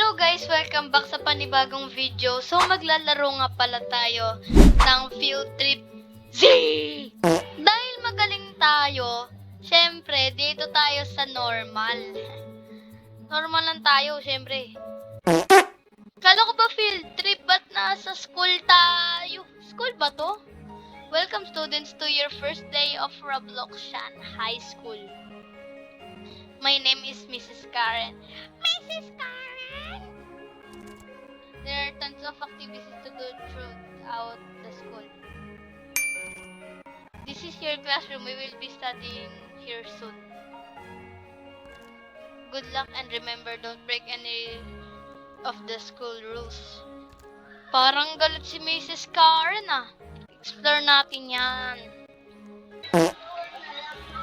Hello guys! Welcome back sa panibagong video. So maglalaro nga pala tayo ng Field Trip Z! Dahil magaling tayo, syempre dito tayo sa normal. Normal lang tayo, syempre. Kala ko ba field trip? Ba't nasa school tayo? School ba to? Welcome students to your first day of Robloxian High School. My name is Mrs. Karen. Mrs. Karen! There are tons of activities to do throughout the school. This is your classroom. We will be studying here soon. Good luck and remember, don't break any of the school rules. Parang galit si Mrs. Karen ah. Explore natin yan.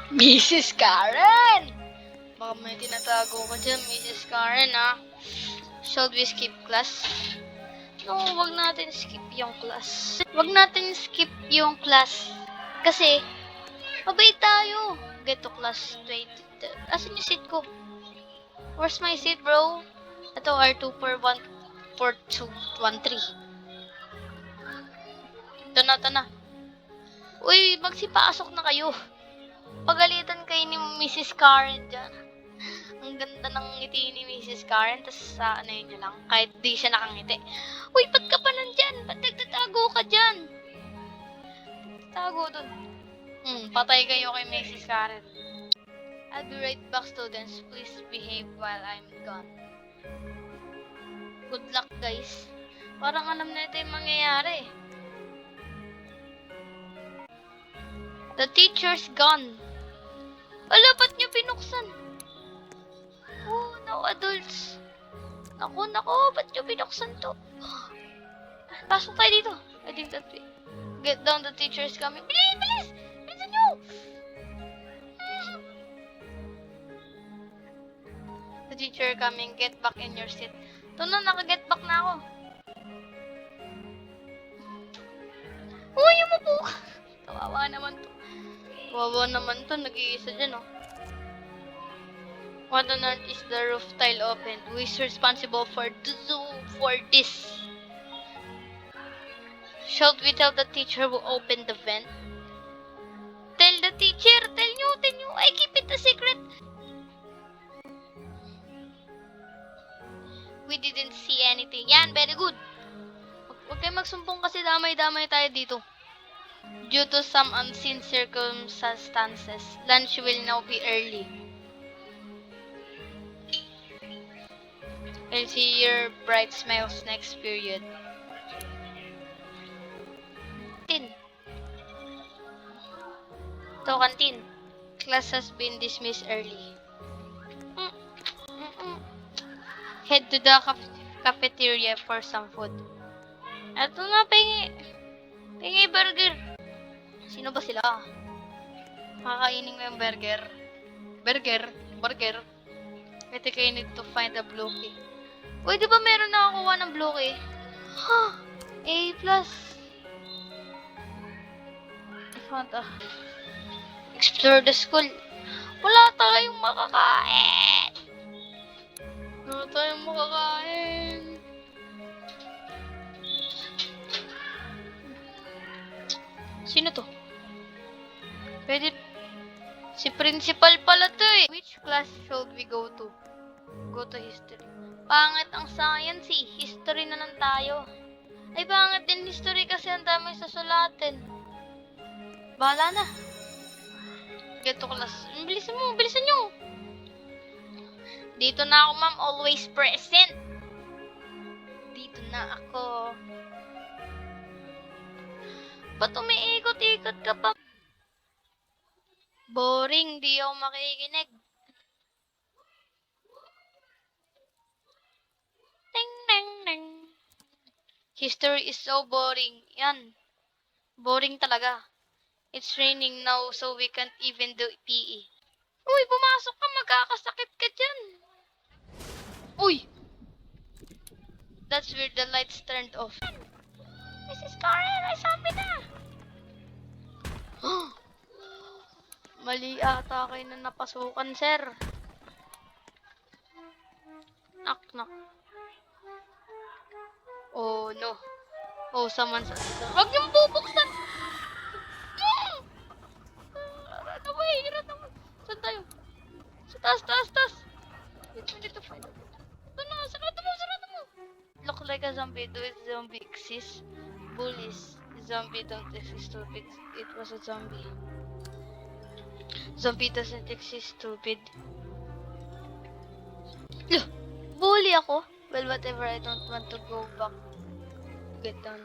Mrs. Karen! Baka may tinatago ka dyan, Mrs. Karen, ha? Should we skip class? No, wag natin skip yung class. Wag natin skip yung class. Kasi, mabait tayo. Get to class. Wait, asan yung seat ko? Where's my seat, bro? Ito, R2414213. Ito na. Uy, magsipasok na kayo. Pagalitan kayo ni Mrs. Karen dyan. Ang ganda ng ngiti ni Mrs. Karen, tapos sa ano yun lang, kahit di siya nakangiti. Uy, ba't ka pa nandyan? Ba't nagtatago ka dyan? Tago dun. Patay kayo kay Mrs. Karen. I'll be right back, students. Please behave while I'm gone. Good luck, guys. Parang alam na ito yung mangyayari. The teacher's gone. Wala, ba't niyo binuksan? Oh, no adults. Naku, ba't niyo binuksan to? Pasok tayo dito. I think that way. Get down, the teacher's coming. Bilis! Bilisan niyo! The teacher coming. Get back in your seat. Ito na, naka-get back na ako. Uy, umupo ka. Kawawa naman to. Kawawa naman to. Nag-iisa dyan, oh. What on earth is the roof tile open? Who is responsible for this? Should we tell the teacher who opened the vent? Tell the teacher! Tell nyo! I keep it a secret! We didn't see anything. Yan, very good. Huwag kayo magsumbong kasi damay-damay tayo dito. Due to some unseen circumstances, lunch will now be early. I'll see your bright smiles next period. Canteen. To canteen. Class has been dismissed early. Head to the cafeteria for some food. Eto na, pingi burger. Sino ba sila? Kakainin ko yung burger. Burger. Wait, I need to find a blue key. Uy, di ba meron nakakuha ng blue key? A+. I found a... Explore the school. Wala tayong makakain. Sino to? Pwede... Si principal pala to eh. Which class should we go to? Go to history. Pangit ang science eh. History na lang tayo. Ay, pangit din history kasi ang dami sasulatin. Bahala na. Get to class. Bilisan nyo. Dito na ako, ma'am. Always present. Dito na ako. Ba't umiikot-ikot ka pa? Boring. Di ako makikinig. Ding. History is so boring. Yan. Boring talaga. It's raining now, so we can't even do PE. Uy, pumasok ka. Magkakasakit ka dyan. Uy! That's where the lights turned off. Mrs. Karen, ay sabi na! Mali ata kayo na napasukan, sir. Knock. Oh, someone's on the door. Wag niyong bubuksan! Run away! Run away! Saan tayo? Sa taas, taas, taas! Wait, we need to find out. Ito na! Sarado mo! Sarado mo! Look like a zombie. Do it zombie exist? Bullies. Zombie don't exist, stupid. It was a zombie. Zombie doesn't exist, stupid. Look! Bully ako? Well, whatever. I don't want to go back. Get down.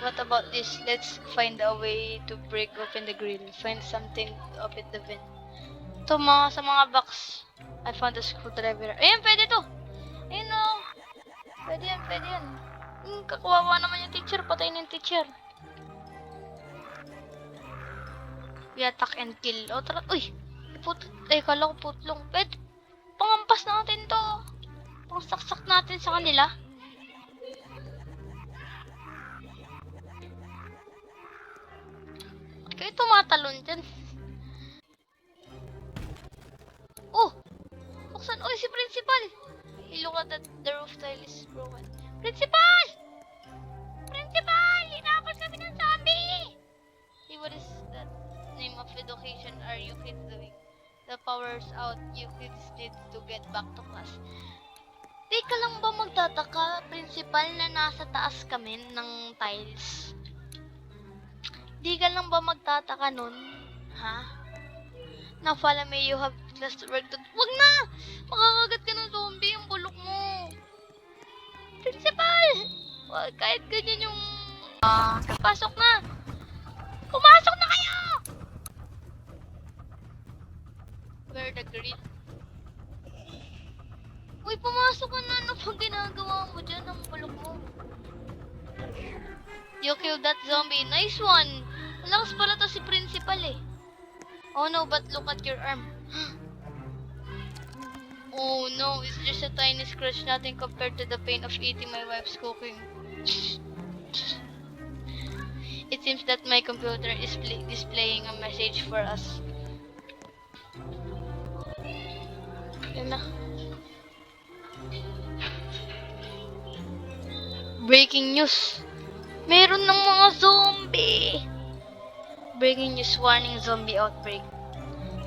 What about this? Let's find a way to break open the grill. Find something to open the vent. Ito sa mga box. I found a screwdriver. Ayan, pwede to. Ayun o. Pwede yan, pwede yan. Kakawawa naman yung teacher. Patayin yung teacher. We attack and kill. O, tara. Uy! Kala ko putlong. Pwede. Pangampas natin to. Pangsaksak natin sa kanila. Kayo tumatalon dyan. Oh! Buksan. Uy, si Principal! Hey, look at that. The roof tile is broken. Principal! Principal! Hinapos kami ng zombie! Hey, what is that name of education are you kids doing? The power's out. You kids need to get back to class. Di ka lang ba magtataka, Principal, na nasa taas kami ng tiles? Di ka lang ba magtataka nun? Ha? Now follow me, you have class work to... Wag na! Makakagat ka ng zombie, yung bulok mo. Principal! Wag, kahit ganyan yung... Pasok na! Pumasok na kayo! Where the grill? Uy, pumasok ka na! Ano pang ginagawa mo dyan? Ang bulok mo. You killed that zombie. Nice one! Malakas pala to si Principal eh. Oh no, but look at your arm. Oh no, it's just a tiny scratch. Nothing compared to the pain of eating my wife's cooking. It seems that my computer is displaying a message for us. Yan na. Breaking news. Meron ng mga zombie. Breaking news, warning, zombie outbreak.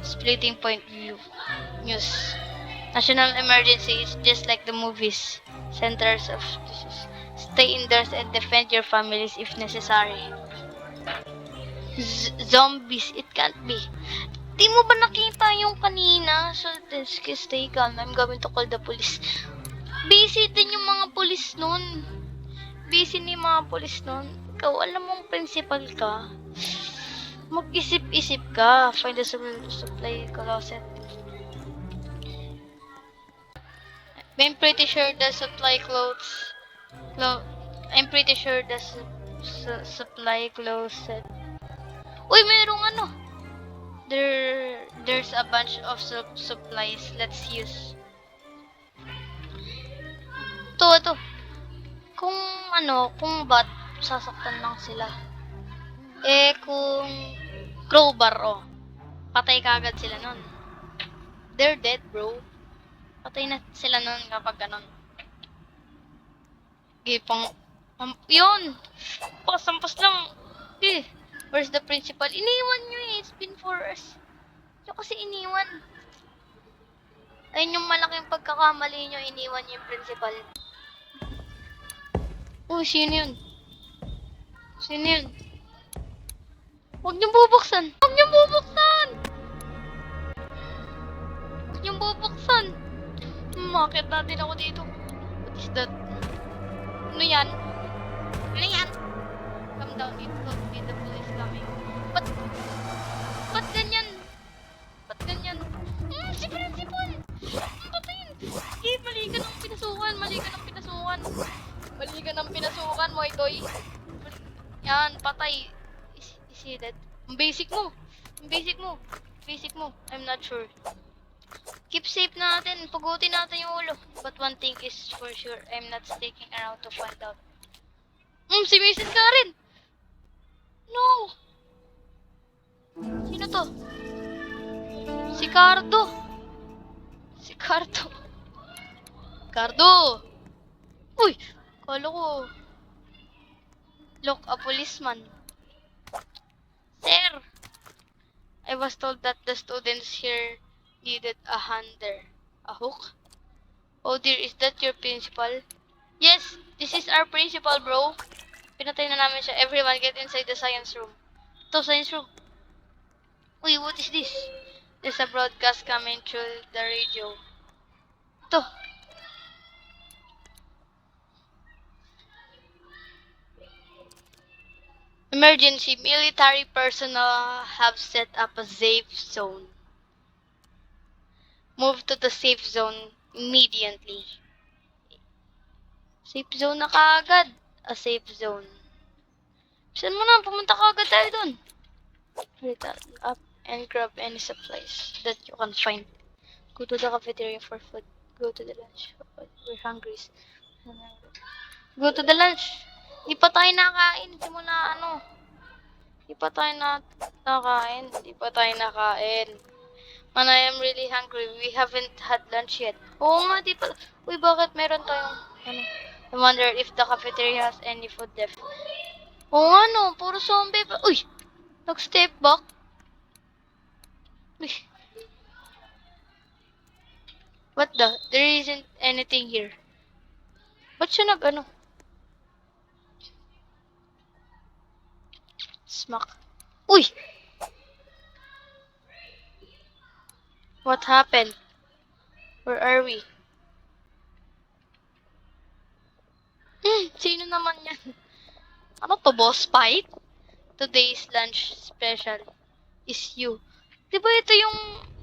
Splitting point view. News. National emergency is just like the movies. Centers of disease. Stay indoors and defend your families if necessary. Zombies, it can't be. Di mo ba nakita yung kanina? So, stay calm. I'm going to call the police. Busy din yung mga police nun. Busy ni mga police nun. Ikaw, alam mong principal ka. Mag-isip-isip ka. Find the supply closet. I'm pretty sure the supply I'm pretty sure the supply closet. Uy, mayroong ano. There's a bunch of supplies. Let's use. Ito. Kung ba't sasaktan lang sila. Kung crowbar, patay kagad sila nun. They're dead, bro. Patay na sila nun kapag ganon. Yun! Pasampas lang. Where's the principal? Iniwan nyo eh. It's been 4 hours. Yung kasi iniwan. Ayun yung malaking pagkakamali nyo. Iniwan nyo yung principal. Sino yun? Sino yun? Huwag niyong bubuksan! Huwag niyong bubuksan! Huwag niyong bubuksan! Makit natin ako dito. What is that? Ano yan? Ano yan? Come down, it's cold. The police coming. Ba't ganyan? Ba't ganyan? Si Principal! Patayin! Mali ka ng pinasukan! Mali ka ng pinasukan mo, Itoy. Yan, patay. Is he dead? Ang basic mo. I'm not sure. Keep safe natin. Pugutin natin yung ulo. But one thing is for sure, I'm not sticking around to find out. Si Mrs. Karen! No! Sino to? Si Cardo! Cardo! Uy! Kala ko. Look, a policeman. Sir, I was told that the students here needed a hand there. A hook? Oh dear, is that your principal? Yes, this is our principal, bro. Pinatay na namin siya. Everyone get inside the science room. Ito, science room. Uy, what is this? There's a broadcast coming through the radio. Ito. Emergency. Military personnel have set up a safe zone. Move to the safe zone immediately. Safe zone na kaagad. A safe zone. Saan mo na? Pumunta ka agad tayo dun. Hurry up and grab any supplies that you can find. Go to the cafeteria for food. Go to the lunch. We're hungry. Go to the lunch. Di pa tayo nakain. Simula ano. Di pa tayo nakain. Di pa tayo nakain. Man, I am really hungry. We haven't had lunch yet. Oo nga, di pa. Uy, bakit meron tayong ano? I wonder if the cafeteria has any food left. Oo nga no, puro zombie pa. Uy! Nag-step back. Uy. What the? There isn't anything here. Ba't siya nag-ano? Smack. Uy! What happened? Where are we? Sino naman yan? Ano to, boss fight? Today's lunch special is you. Diba ito yung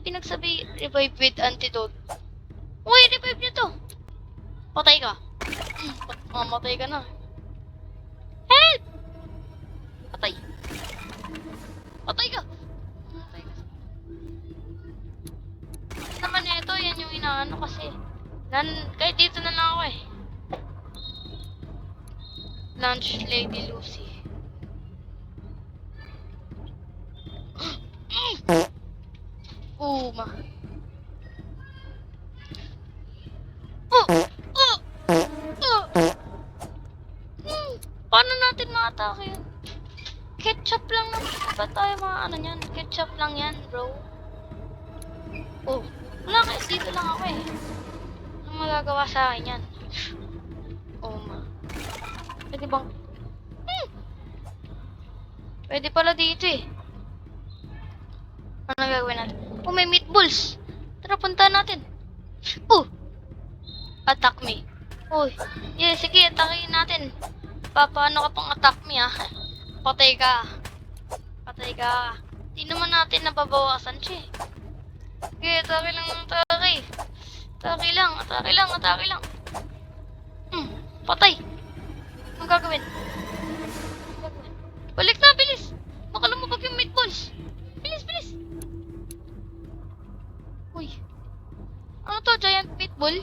pinagsabi, revive with antidote? Uy, revive niyo to! Patay ka. Mamatay ka na. Help! Patay. Patay ka. Patay ka. Naman ito, yan yung inaano kasi. Kahit dito na lang ako eh. Lunch Lady Lucy. Ma. Paano natin ma-atake yun? Ketchup lang naman. Ba tayo mga ano yan? Ketchup lang yan, bro. Oh, wala kayo. Dito lang ako eh. Anong magagawa sa akin yan? Oh, ma. Pwede bang... Pwede pala dito eh. Ano gagawin natin? Oh, may meatballs. Tara, punta natin. Oh! Attack me. Oh, yeah, sige, atakin natin. Paano ka pang attack me, ah? Patay ka. Patay ka. Di naman natin nababawasan siya eh. Sige, atake lang ng atake. Atake lang, atake lang, atake lang. Patay. Anong gagawin? Balik na, bilis! Baka lumabag yung meatballs. Bilis, bilis! Uy. Ano to? Giant meatball?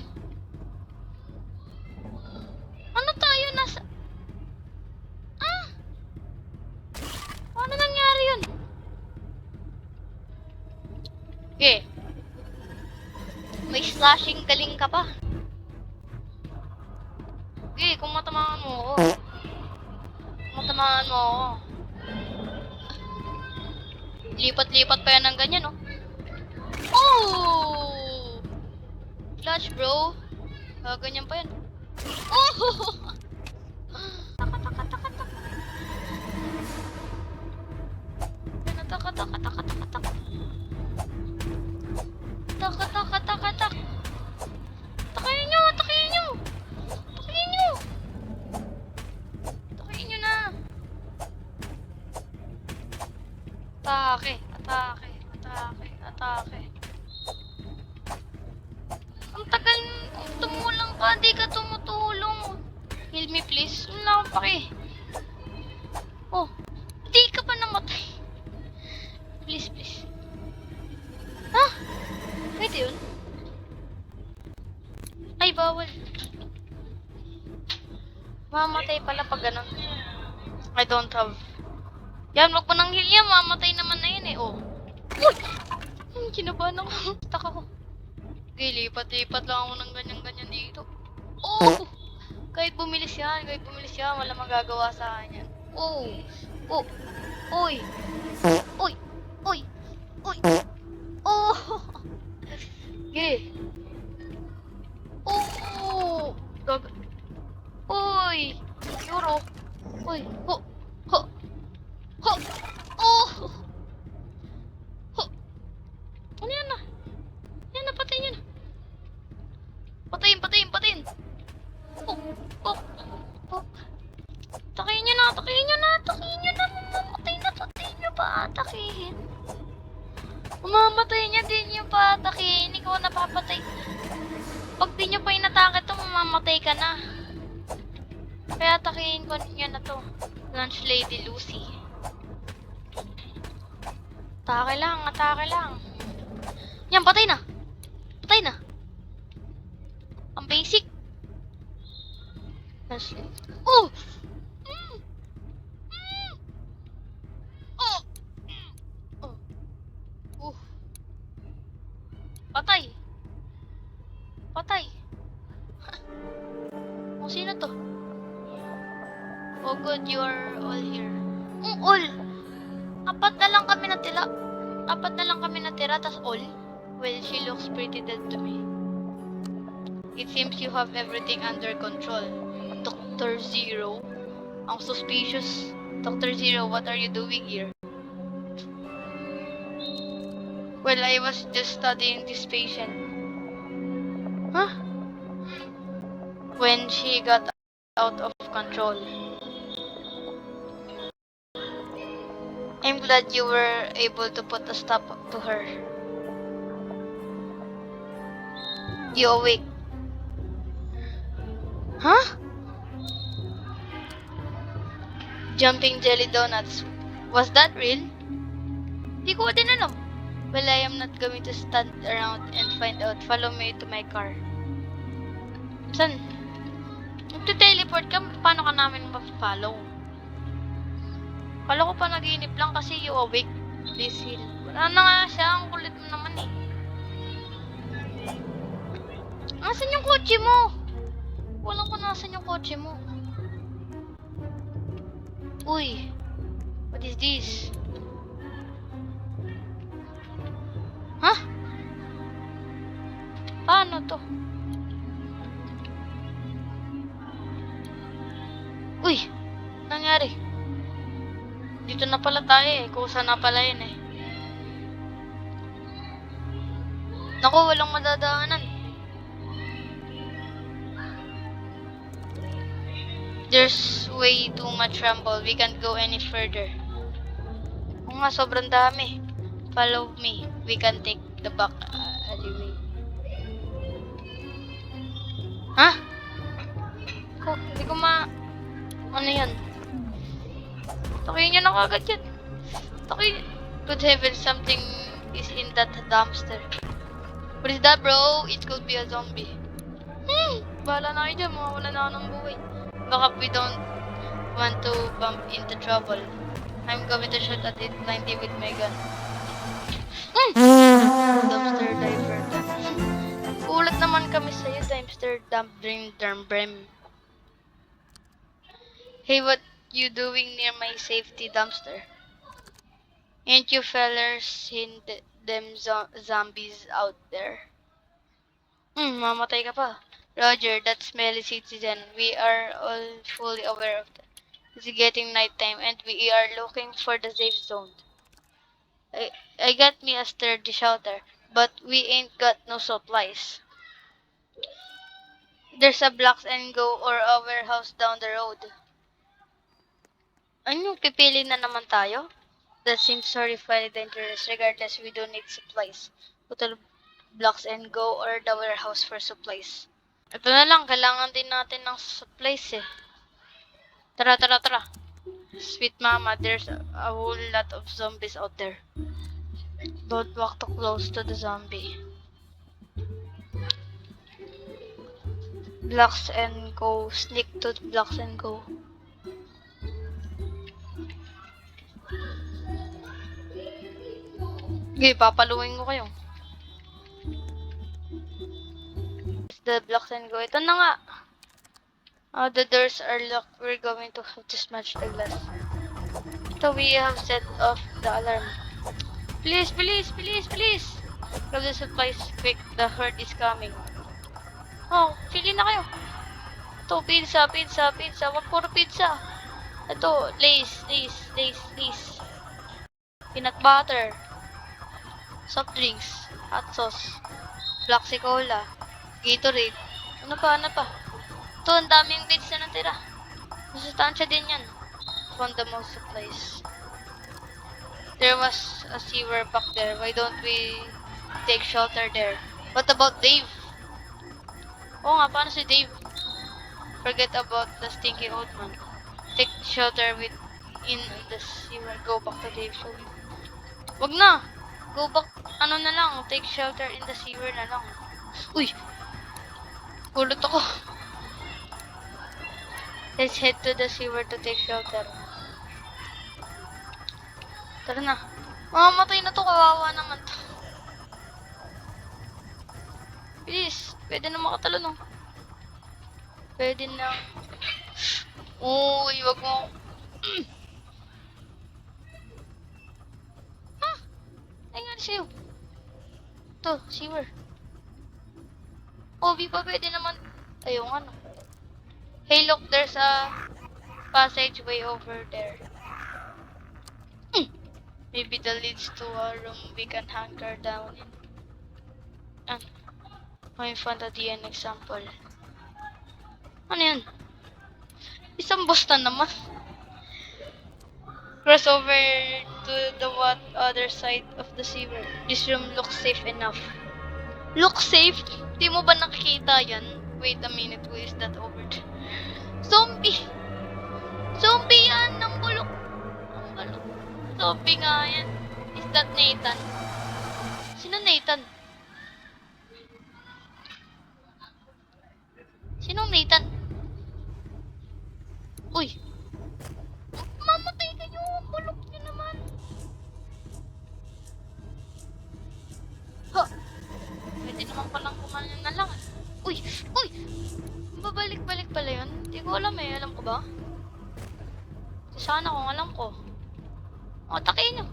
Ano tayo? Nasa... Ah! Paano nangyari yun? Okay. May slashing galing ka pa. Okay, kung matamaan mo ako. Matamaan mo ako. Lipat-lipat pa yan ng ganyan, no? Oh! Clutch, bro. Ganyan pa yan. Oh! Taka, taka, taka, taka. Taka, taka, taka, taka, taka. Taka, taka, taka, taka. Takayin nyo, takayin nyo. Takayin nyo. Takayin nyo na. Atake, atake, atake, atake. Ang tagal, tumulang ka, di ka tumutulong. Heal me please. Wala akong pake. Oh, di ka pa namatay. Please, please. Ha? Pwede yun? Ay, bawal. Mamatay pala pag ganun. I don't have. Yan, wag mo nang heal yan. Mamatay naman na yun eh. Oh. Uy! Kinabahan ako. Stuck ako. Okay, lipat-lipat lang ako ng ganyan-ganyan dito. Oh! Kahit bumilis yan, wala magagawa sa akin yan. Oh. Oh. Uy. Uy. Uy. Uy. Oh. Ge. Oh. Gag. Uy. Euro. Uy. Ho. Ho. Ho. Oh. Ho. Ano yan na? Yan na, patayin yun. Patayin, patayin, patayin. Oh. Oh. Oh. Atakihin nyo na, atakihin nyo na, atakihin nyo na. Mamamatay na, patayin nyo pa, atakihin. Mamamatay niya din yung pa, atakihin. Ikaw napapatay. Pag di nyo pa inatake to, mamamatay ka na. Kaya atakihin ko nyo na to. Lunch Lady Lucy. Atake lang, atake lang. Yan, patay na. Patay na. Ang basic. Lunch Lady. Oh! Oh! Oh! Patay. Patay. Oh, sino to? Oh good, you are all here. All! Apat na lang kami natira. Apat na lang kami natira, tas all? Well, she looks pretty dead to me. It seems you have everything under control. Dr. Zero? Ang suspicious. Dr. Zero, what are you doing here? Well, I was just studying this patient. Huh? When she got out of control. I'm glad you were able to put a stop to her. You awake. Huh? Jumping jelly donuts. Was that real? Di ko din alam. Well, I am not going to stand around and find out. Follow me to my car. San? Nagte-teleport ka, paano ka namin ma-follow? Kala ko pa nag-iinip lang kasi you awake. This hill. Wala na nga siya, ang kulit mo naman eh. Nasaan yung kotse mo? Walang ko nasaan yung kotse mo. Uy. What is this? Huh? Paano to? Uy! Nangyari? Dito na pala tayo eh. Kusa na pala yun eh. Naku, walang madadaanan. There's way too much rumble. We can't go any further. Oo nga, sobrang dami. Follow me. We can take the back alleyway. Ha? Hindi ko Ano yan? Takihin nyo na kagad yan. Takihin. Good heavens, something is in that dumpster. What is that, bro? It could be a zombie. Bahala na kayo dyan. Mawawala na ako ng buhay. Baka we don't want to bump into trouble. I'm going to shoot at it blindly with my gun. Dumpster diver. Ulat naman kami sa'yo, dumpster dump dream brem. Hey, what you doing near my safety dumpster? Ain't you fellers seen them zombies out there? Mamatay ka pa. Roger, that smelly citizen. We are all fully aware of that. It's getting nighttime and we are looking for the safe zone. I got me a sturdy shelter, but we ain't got no supplies. There's a Blocks and Go or a warehouse down the road. Ano, pipili na naman tayo? That seems horrifyingly dangerous. Regardless, we do need supplies. Go to Blocks and Go or the warehouse for supplies. Ito na lang, kailangan din natin ng supplies eh. Tara, tara, tara. Sweet mama, there's a whole lot of zombies out there. Don't walk too close to the zombie. Blocks and Go. Sneak to Blocks and Go. Okay, papaluin ko kayo. The Blocks and Go. Ito na nga. The doors are locked. We're going to have to smash the glass. So we have set off the alarm. Please, please, please, please! Grab the supplies quick, the herd is coming. Oh, pili na kayo. Ito, pizza, pizza, pizza. Wag puro pizza. Ito, Lays, Lays, Lays, Lays. Peanut butter. Soft drinks. Hot sauce. Black Cola. Gatorade. Ano pa, ano pa? Ito, ang daming dates na natira. Masustansya din yan. Found the most supplies. There was a sewer back there. Why don't we take shelter there? What about Dave? Oo nga, paano si Dave? Forget about the stinky old man. Take shelter in the sewer. Go back to Dave. So, wag na! Go back, ano na lang, take shelter in the sewer na lang. Uy! Kulot ako. Let's head to the sewer to take shelter. Tara na. Mamamatay na to, kawawa naman to. Please, pwede na makatalon, oh. Pwede na. Uy, wag mo. Ah! Ay nga sa'yo. Ito, sewer. Obi pa, pwede naman. Ayun, ano. Hey, look, there's a passageway over there. Maybe that leads to a room we can hunker down in. May fantasy an example. Ano yan? Isang Boston naman. Cross over to the other side of the sewer. This room looks safe enough. Look safe? Di mo ba nakikita yan? Wait a minute, who is that over there? Zombie! Zombie yan! Ang bulok! Ang bulok. Zombie nga yan. Is that Nathan? Sino Nathan? Sinong Nathan? Uy! Mamatay kayo! Ang bulok nyo naman! Ha! Pwede naman palang kumain na lang. Uy! Uy! Babalik-balik pala yun. Hindi ko alam eh. Alam ko ba? Sana kung alam ko. O, takihin nyo.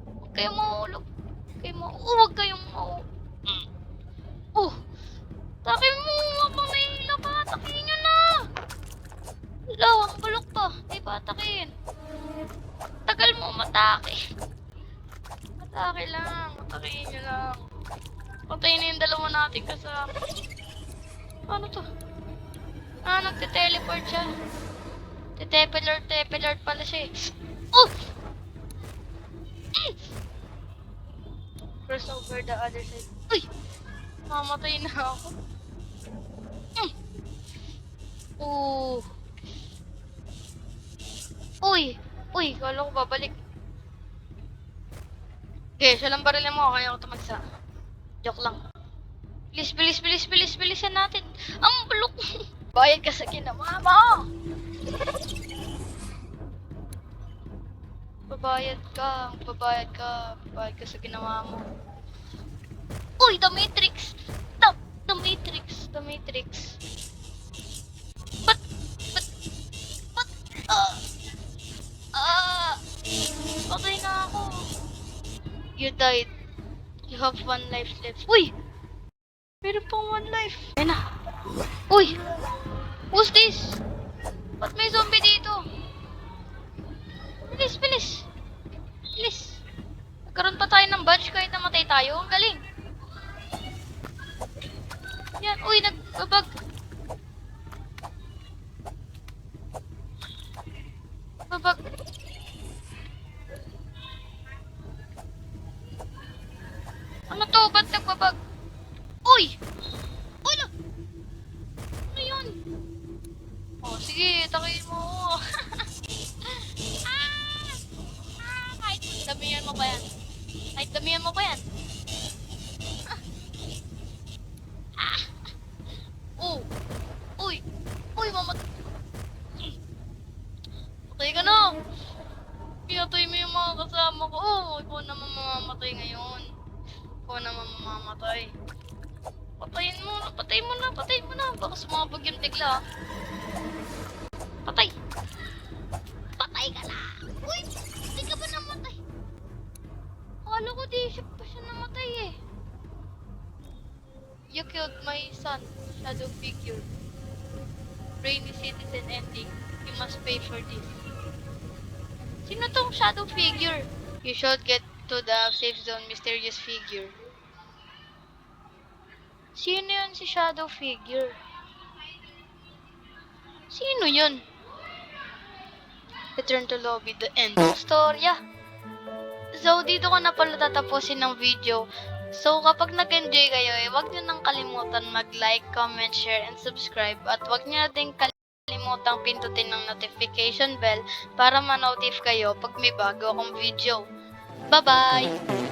Huwag kayong mahulog. Huwag kayong mahulog. Oh! Takihin mo! Habang nahihila ka, takihin nyo na! Law, ang bulok to. Di ba, takihin? Tagal mo, matake. Matake lang. Matakihin nyo lang. Patayin na yung dalawa natin kasama. Ano to? Ah, nagte-teleport siya. Teleport pala siya eh. Oh! Cross over the other side. Uy! Mamatay na ako. Oh! Uy! Uy! Kala ko babalik. Okay, siya lang barilin mo. Kaya ko tumagsa. Joke lang. Bilis, bilis, bilis, bilis, bilisan natin. Ang bulok! Bayad ka sa ginawa mo! Babayad ka sa ginawa mo. Uy, The Matrix! The Matrix. But, patay na ako. You died. You have 1 life left. Uy! Meron pang 1 life. Ayun na. Uy! Who's this? Ba't may zombie dito? Bilis, bilis. Bilis. Nagkaroon pa tayo ng badge kahit namatay tayo. Ang galing. Yan. Uy, nagbabag. Babag. Ano to? Ba't nagbabag? Uy! Uy! Ano yun? Oh, sige. Takihin mo ako. Kahit damihan mo pa yan. Oh! Uy! Uy, patay ka na! Pinatay mo yung mga kasama ko. Oh, ikaw naman mamamatay ngayon. Patayin mo na. Baka sumabog yung bigla. Patay ka na! di siya pa siya namatay eh. You killed my son, shadow figure. Brainy citizen ending. You must pay for this. Sino tong shadow figure? You should get to the safe zone, mysterious figure. Sino yun si shadow figure? Sino yun? Return to lobby, the end of storya. So, dito ko na pala tatapusin ng video. So, kapag nag-enjoy kayo, huwag nyo nang kalimutan mag-like, comment, share, and subscribe. At huwag nyo na din kalimutang pindutin ng notification bell para ma-notify kayo pag may bago akong video. Bye-bye!